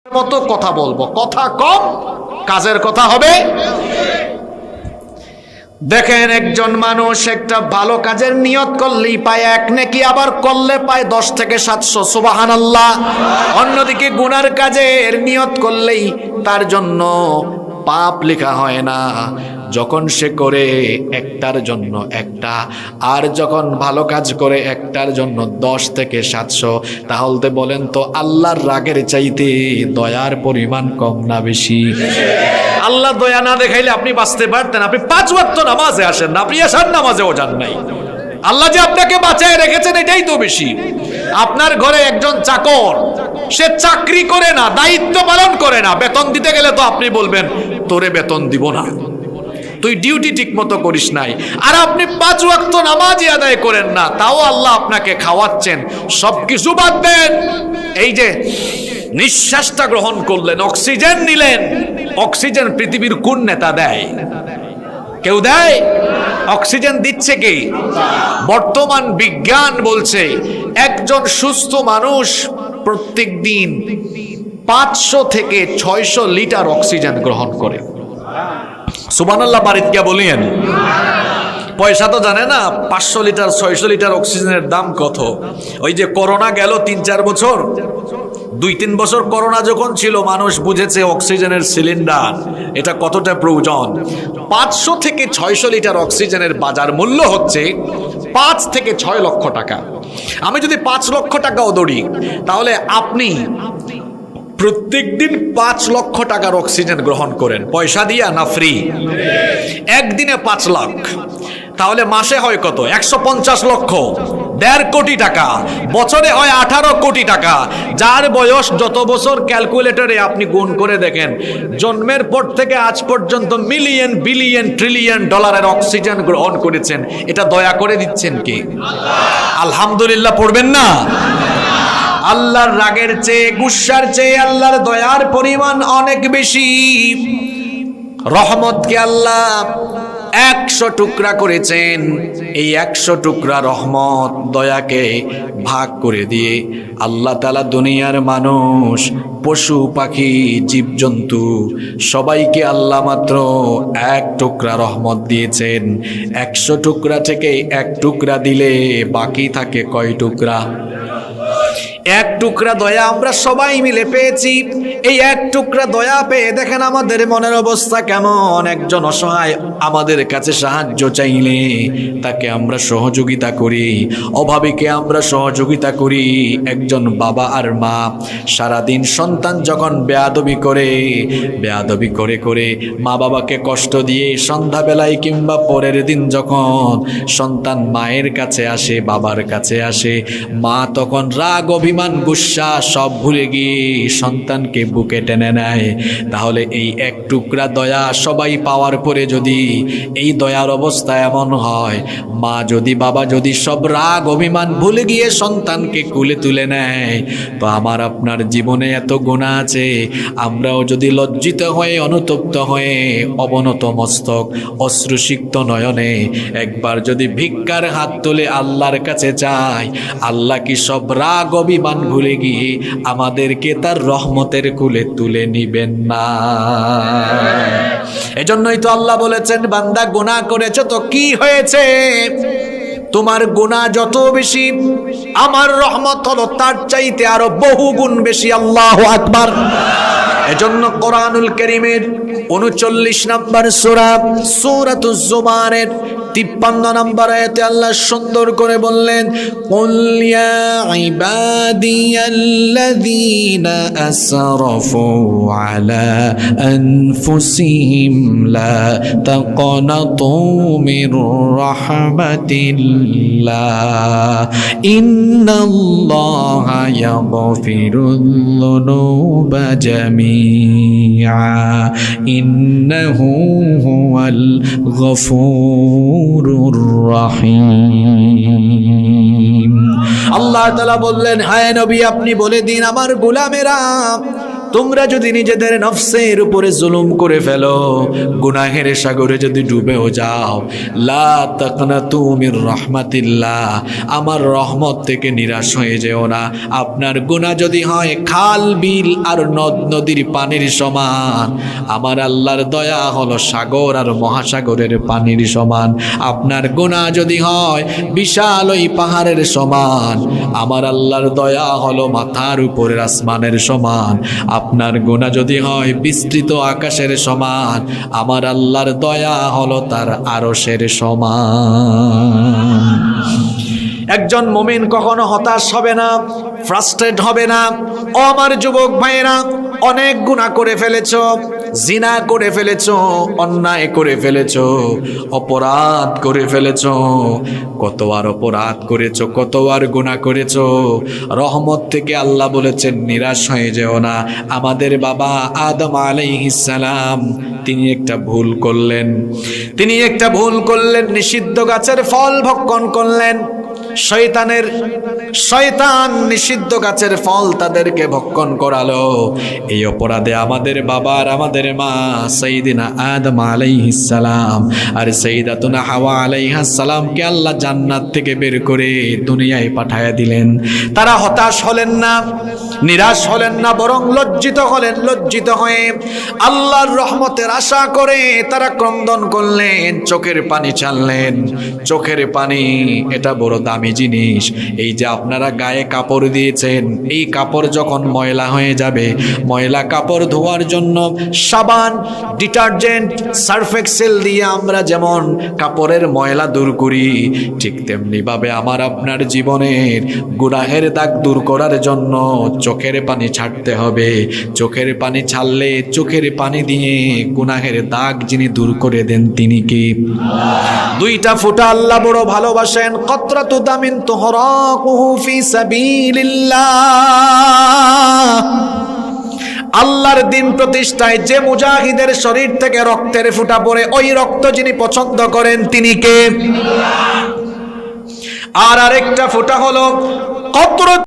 মতো কথা বলবো, কথা কম, কাজের কথা হবে। দেখেন একজন মানুষ একটা ভালো কাজের নিয়ত করলেই পায় 1 নেকি, আবার করলে পায় 10 থেকে 700। সুবহানাল্লাহ। অন্যদিকে গুনার কাজের নিয়ত করলেই তার জন্য পাপ লেখা হয় না। যখন সে করে একটার জন্য একটা, আর যখন ভালো কাজ করে একটার জন্য 10 থেকে 700। তাহলে বলেন তো আল্লাহর রাগের চাইতে দয়ার পরিমাণ কম না বেশি? আল্লাহ দয়া না দেখাইলে আপনি বাঁচতে পারতেন? আপনি 5 ওয়াক্ত নামাজে আসেন না, আপনি এশার নামাজেও যান নাই। আল্লাহ যে আপনাকে বাঁচায় রেখেছেন এটাই তো বেশি। আপনার ঘরে একজন চাকর, সে চাকরি করে না, দায়িত্ব পালন করে না, বেতন দিতে গেলে তো আপনি বলবেন তোরে বেতন দিব না, তুই ডিউটি ঠিক মতো করিস নাই। আর আপনি 5 ওয়াক্ত নামাজই আদায় করেন না, তাও আল্লাহ আপনাকে খাওয়াচ্ছেন। সবকিছু বাদ দেন, এই যে নিঃশ্বাসটা গ্রহণ করলেন, অক্সিজেন নিলেন, অক্সিজেন পৃথিবীর কোন নেতা দেয়? কেউ দেয়? অক্সিজেন দিচ্ছে কে? বর্তমান বিজ্ঞান বলছে একজন সুস্থ মানুষ প্রত্যেক দিন 500 থেকে 600 লিটার অক্সিজেন গ্রহণ করে। সুবহানাল্লাহ বাড়িতে গিয়া বলিয়েন। পয়সা তো জানে না 500 লিটার 600 লিটার অক্সিজেনের দাম কত। ওই যে করোনা গেল 3-4 বছর, 2-3 বছর করোনা যখন ছিল, মানুষ বুঝেছে অক্সিজেনের সিলিন্ডার এটা কতটা প্রয়োজন। 500 থেকে 600 লিটার অক্সিজেনের বাজার মূল্য হচ্ছে 5 থেকে 6 লক্ষ টাকা। আমি যদি 5 লক্ষ টাকাও ধরি, তাহলে আপনি প্রত্যেক দিন 5 লক্ষ টাকার অক্সিজেন গ্রহণ করেন, পয়সা দিয়া না ফ্রি? একদিনে 5 লাখ, তাহলে মাসে হয় কত? 150 লক্ষ, 1.5 কোটি টাকা। বছরে হয় 18 কোটি টাকা। যার বয়স যত বছর ক্যালকুলেটরে আপনি গুণ করে দেখেন, জন্মের পর থেকে আজ পর্যন্ত মিলিয়ন বিলিয়ন ট্রিলিয়ন ডলারের অক্সিজেন গ্রহণ করেছেন। এটা দয়া করে দিচ্ছেন কি? আলহামদুলিল্লাহ পড়বেন না? আল্লাহর রাগের চেয়ে, গুসার চেয়ে আল্লাহর দয়ার পরিমাণ অনেক বেশি। রহমতকে আল্লাহ 100 টুকরা করেছেন। এই 100 টুকরা রহমত, দয়াকে ভাগ করে দিয়ে আল্লাহ তাআলা দুনিয়ার মানুষ, পশু পাখি, জীবজন্তু সবাইকে আল্লাহ মাত্র 1 টুকরা রহমত দিয়েছেন। 100 টুকরা থেকে 1 টুকরা দিলে বাকি থাকে কয় টুকরা? 1 টুকরা দয়া আমরা সবাই মিলে পেয়েছি। এই 1 টুকরা দয়া পেয়ে দেখেন আমাদের মনের অবস্থা কেমন। একজন অসহায় আমাদের কাছে সাহায্য চাইলে তাকে আমরা সহযোগিতা করি, অভাবীকে আমরা সহযোগিতা করি। একজন বাবা আর মা সারাদিন সন্তান যখন বেয়াদবি করে করে মা বাবাকে কষ্ট দিয়ে সন্ধ্যাবেলায় কিংবা পরের দিন যখন সন্তান মায়ের কাছে আসে, বাবার কাছে আসে, মা তখন রাগ, অভিমান, গুসা সব ভুলে গিয়ে সন্তানকে বুকে টেনে নেয়। তাহলে এই 1 টুকরা দয়া সবাই পাওয়ার পরে যদি এই দয়ার অবস্থা এমন হয়, মা যদি, বাবা যদি সব রাগ অভিমান ভুলে গিয়ে সন্তানকে কুলে তুলে নেয়, তো আমার আপনার জীবনে এত গুনাহ আছে, আমরাও যদি লজ্জিত হয়ে, অনুতপ্ত হয়ে, অবনত মস্তক, অশ্রুসিক্ত নয়নে একবার যদি ভিক্ষার হাত তুলে আল্লাহর কাছে চাই, আল্লাহ কি সব রাগ অভিমান ভুলে গিয়ে আমাদেরকে তার রহমতের কুলে তুলে নিবেন না? এজন্যই তো আল্লাহ বলেছেন, বান্দা গুনাহ করেছে তো কি হয়েছে? তোমার গুনাহ যত বেশি, আমার রহমত হলো তার চাইতে আরো বহু গুণ বেশি। আল্লাহু আকবার। এজন্য কোরআনুল কারীমের 39 নম্বর সূরা, সূরাতুজ জুমারের 53 নম্বর আয়াতে আল্লাহ সুন্দর করে বললেন, কুল ইয়া ইবাদিয়াল্লাযীনা আসরাফু আলা আনফুসিহিম লা তাকনাতু মির রাহমাতিল্লাহ ইন্নাল্লাহা ইয়াগফিরুয যুনুবা জামিআ ইন্নাহু হুয়াল গফুরুর রহিম। আল্লাহ তাআলা বললেন, হায় নবী আপনি বলে দিন আমার গোলামেরা, তোমরা যদি নিজেদের নফসের উপরে জুলুম করে ফেলো, গুনাহের সাগরে যদি ডুবেও যাও, লা তাকনাতু মির রাহমাতিল্লাহ, আমার রহমত থেকে নিরাশ হয়ে যেও না। আপনার গুনাহ যদি হয় খাল বিল আর নদ নদীর পানির সমান, আমার আল্লাহর দয়া হলো সাগর আর মহাসাগরের পানির সমান। আপনার গুনাহ যদি হয় বিশাল ওই পাহাড়ের সমান, আমার আল্লাহর দয়া হলো মাথার উপরের আসমানের সমান। আপনার গুনাহ যদি হয় বিস্তৃত আকাশের সমান, আমার আল্লাহর দয়া হলো তার আরশের সমান। একজন মুমিন কখনো হতাশ হবে না, ফ্রাস্ট্রেট হবে না। ও আমার যুবক ভাইয়েরা, অনেক গুনাহ করে ফেলেছো, জিনা করে ফেলেছো, অন্যায় করে ফেলেছো, অপরাধ করে ফেলেছো। কতবার অপরাধ করেছো, কতবার গুনাহ করেছো। রহমত থেকে আল্লাহ বলেছেন নিরাশ হয়ে যেও না। আমাদের বাবা আদম আলাইহিস সালাম তিনি একটা ভুল করলেন, নিষিদ্ধ গাছের ফল ভক্ষণ করলেন। শয়তান নিষিদ্ধ গাছের ফল তাদেরকে ভক্ষণ করালো। এই অপরাধে আমাদের বাবা আর আমাদের মা সাইয়্যিদিনা আদম আলাইহিস সালাম আর সাইয়্যিদাতুনা হাওয়া আলাইহাস সালামকে আল্লাহ জান্নাত থেকে বের করে দুনিয়ায় পাঠায়া দিলেন। তারা হতাশ হলেন না, নিরাশ হলেন না, বরং লজ্জিত হয়ে আল্লাহর রহমতের আশা করে তারা ক্রন্দন করলেন, চোখের পানি ছাড়লেন। চোখের পানি এটা বড় দামি জিনিস। এই যে আপনারা গায়ে কাপড় দিয়েছেন, এই কাপড় যখন ময়লা হয়ে যাবে, ময়লা কাপড় ধোয়ার জন্য সাবান, ডিটারজেন্ট, সার্ফ এক্সেল দিয়ে আমরা যেমন কাপড়ের ময়লা দূর করি, ঠিক তেমনি ভাবে আমার আপনার জীবনের গুনাহের দাগ দূর করার জন্য চোখের পানি ছাড়তে হবে। চোখের পানি ছাড়লে, চোখের পানি দিয়ে গুনাহের দাগ যিনি দূর করে দেন তিনি কি? দুইটা ফোঁটা আল্লাহ বড় ভালোবাসেন। কতরাতু দামিন তুহরাকুহু ফি সাবিলিল্লাহ। আল্লাহর দিন প্রতিষ্ঠায় যে মুজাহিদের শরীর থেকে রক্তের ফোঁটা পড়ে, ওই রক্ত যিনি পছন্দ করেন তিনি কে? আর আরেকটা ফোঁটা হলো কতরাত